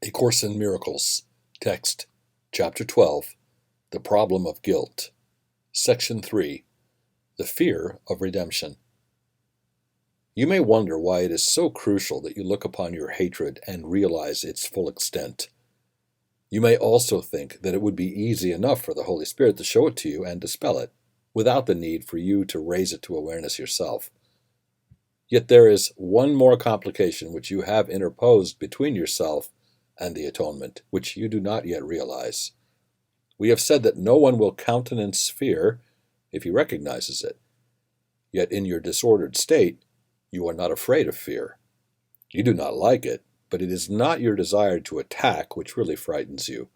A Course in Miracles, Text, Chapter 12, The Problem of Guilt, Section 3, The Fear of Redemption. You may wonder why it is so crucial that you look upon your hatred and realize its full extent. You may also think that it would be easy enough for the Holy Spirit to show it to you and dispel it, without the need for you to raise it to awareness yourself. Yet there is one more complication which you have interposed between yourself and the atonement, which you do not yet realize. We have said that no one will countenance fear if he recognizes it. Yet in your disordered state, you are not afraid of fear. You do not like it, but it is not your desire to attack which really frightens you.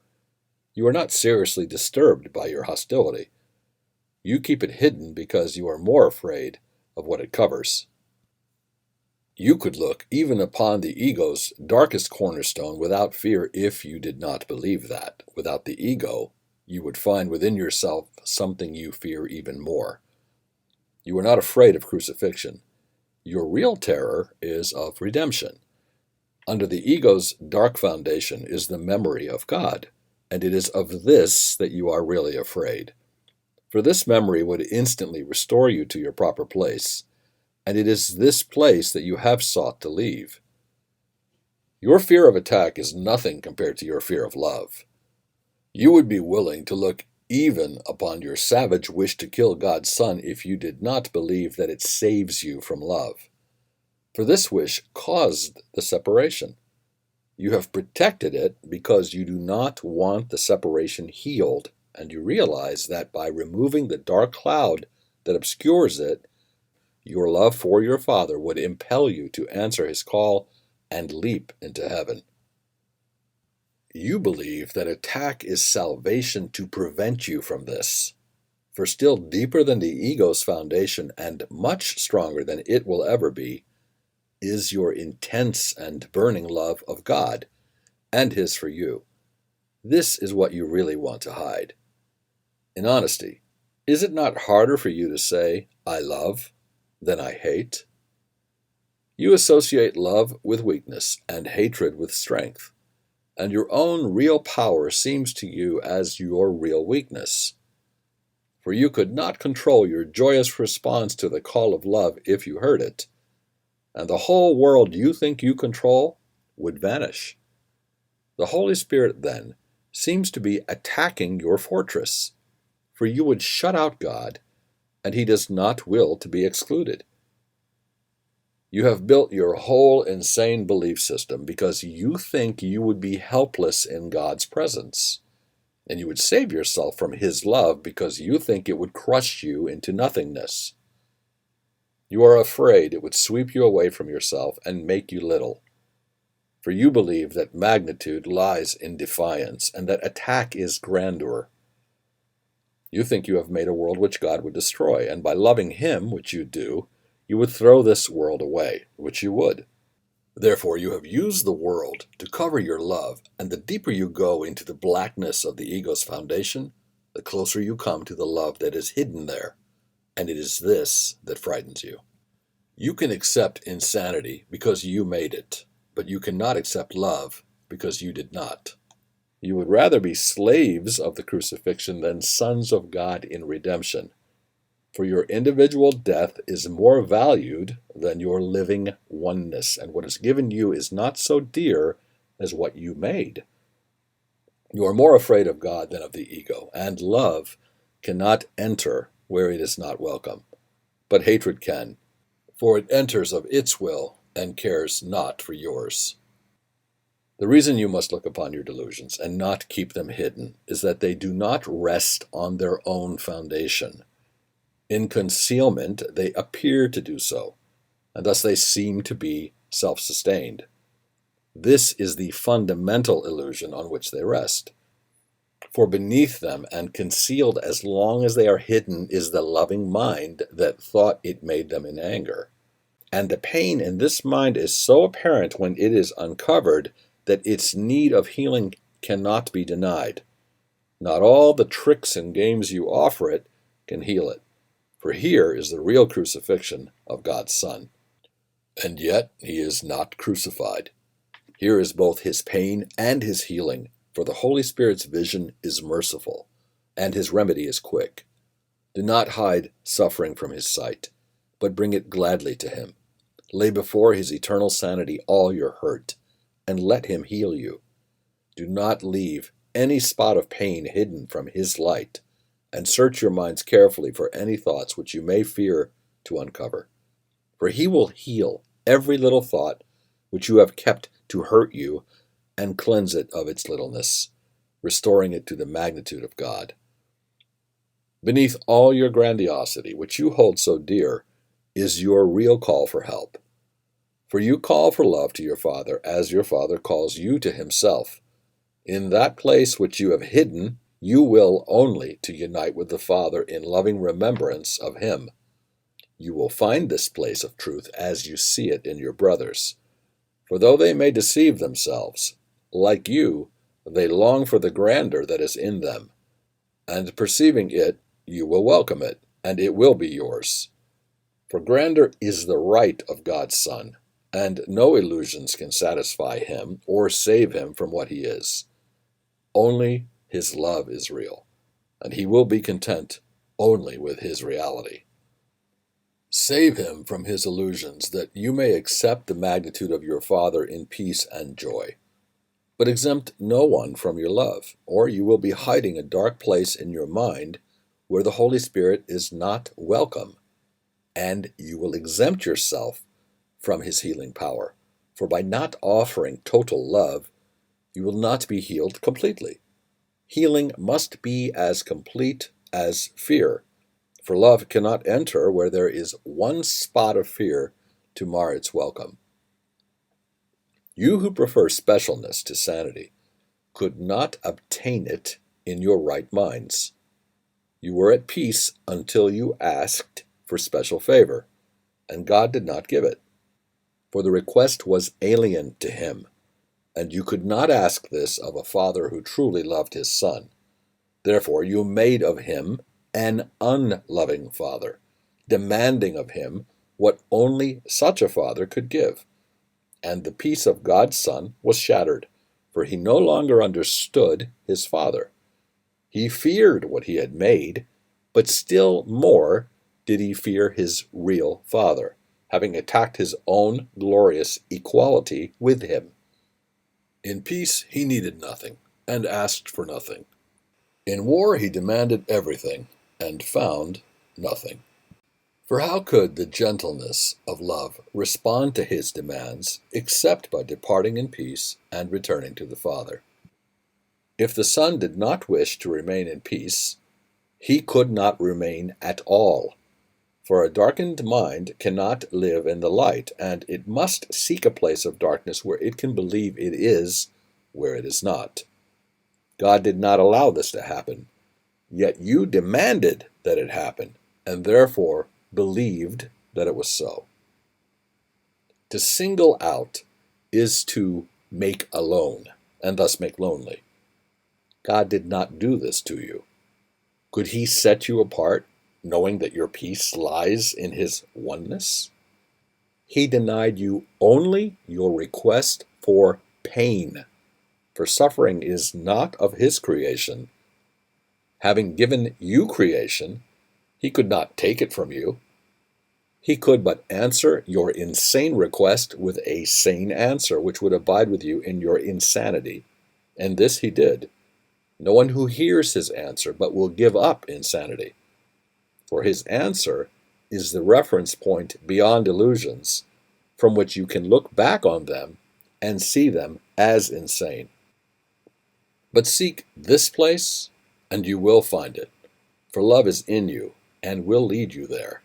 You are not seriously disturbed by your hostility. You keep it hidden because you are more afraid of what it covers. You could look even upon the ego's darkest cornerstone without fear if you did not believe that. Without the ego, you would find within yourself something you fear even more. You are not afraid of crucifixion. Your real terror is of redemption. Under the ego's dark foundation is the memory of God, and it is of this that you are really afraid. For this memory would instantly restore you to your proper place, and it is this place that you have sought to leave. Your fear of attack is nothing compared to your fear of love. You would be willing to look even upon your savage wish to kill God's Son if you did not believe that it saves you from love. For this wish caused the separation. You have protected it because you do not want the separation healed, and you realize that by removing the dark cloud that obscures it, your love for your Father would impel you to answer his call and leap into heaven. You believe that attack is salvation to prevent you from this. For still deeper than the ego's foundation and much stronger than it will ever be, is your intense and burning love of God and his for you. This is what you really want to hide. In honesty, is it not harder for you to say, I love, than I hate? You associate love with weakness and hatred with strength, and your own real power seems to you as your real weakness. For you could not control your joyous response to the call of love if you heard it, and the whole world you think you control would vanish. The Holy Spirit, then, seems to be attacking your fortress, for you would shut out God, and he does not will to be excluded. You have built your whole insane belief system because you think you would be helpless in God's presence, and you would save yourself from his love because you think it would crush you into nothingness. You are afraid it would sweep you away from yourself and make you little, for you believe that magnitude lies in defiance and that attack is grandeur. You think you have made a world which God would destroy, and by loving him, which you do, you would throw this world away, which you would. Therefore you have used the world to cover your love, and the deeper you go into the blackness of the ego's foundation, the closer you come to the love that is hidden there, and it is this that frightens you. You can accept insanity because you made it, but you cannot accept love because you did not. You would rather be slaves of the crucifixion than sons of God in redemption. For your individual death is more valued than your living oneness, and what is given you is not so dear as what you made. You are more afraid of God than of the ego, and love cannot enter where it is not welcome. But hatred can, for it enters of its will and cares not for yours. The reason you must look upon your delusions and not keep them hidden is that they do not rest on their own foundation. In concealment, they appear to do so, and thus they seem to be self-sustained. This is the fundamental illusion on which they rest. For beneath them and concealed as long as they are hidden is the loving mind that thought it made them in anger. And the pain in this mind is so apparent when it is uncovered that its need of healing cannot be denied. Not all the tricks and games you offer it can heal it, for here is the real crucifixion of God's Son. And yet he is not crucified. Here is both his pain and his healing, for the Holy Spirit's vision is merciful, and his remedy is quick. Do not hide suffering from his sight, but bring it gladly to him. Lay before his eternal sanity all your hurt, and let him heal you. Do not leave any spot of pain hidden from his light, and search your minds carefully for any thoughts which you may fear to uncover. For he will heal every little thought which you have kept to hurt you, and cleanse it of its littleness, restoring it to the magnitude of God. Beneath all your grandiosity, which you hold so dear, is your real call for help. For you call for love to your Father as your Father calls you to himself. In that place which you have hidden, you will only to unite with the Father in loving remembrance of him. You will find this place of truth as you see it in your brothers. For though they may deceive themselves, like you, they long for the grandeur that is in them. And perceiving it, you will welcome it, and it will be yours. For grandeur is the right of God's Son, and no illusions can satisfy him or save him from what he is. Only his love is real, and he will be content only with his reality. Save him from his illusions, that you may accept the magnitude of your Father in peace and joy. But exempt no one from your love, or you will be hiding a dark place in your mind where the Holy Spirit is not welcome, and you will exempt yourself from his healing power. For by not offering total love, you will not be healed completely. Healing must be as complete as fear, for love cannot enter where there is one spot of fear to mar its welcome. You who prefer specialness to sanity could not obtain it in your right minds. You were at peace until you asked for special favor, and God did not give it, for the request was alien to him, and you could not ask this of a Father who truly loved his Son. Therefore you made of him an unloving Father, demanding of him what only such a Father could give. And the peace of God's Son was shattered, for he no longer understood his Father. He feared what he had made, but still more did he fear his real Father, having attacked his own glorious equality with him. In peace he needed nothing, and asked for nothing. In war he demanded everything, and found nothing. For how could the gentleness of love respond to his demands except by departing in peace and returning to the Father? If the Son did not wish to remain in peace, he could not remain at all. For a darkened mind cannot live in the light, and it must seek a place of darkness where it can believe it is where it is not. God did not allow this to happen, yet you demanded that it happen, and therefore believed that it was so. To single out is to make alone, and thus make lonely. God did not do this to you. Could he set you apart, knowing that your peace lies in his oneness? He denied you only your request for pain, for suffering is not of his creation. Having given you creation, he could not take it from you. He could but answer your insane request with a sane answer, which would abide with you in your insanity. And this he did. No one who hears his answer but will give up insanity. For his answer is the reference point beyond illusions, from which you can look back on them and see them as insane. But seek this place, and you will find it, for love is in you and will lead you there.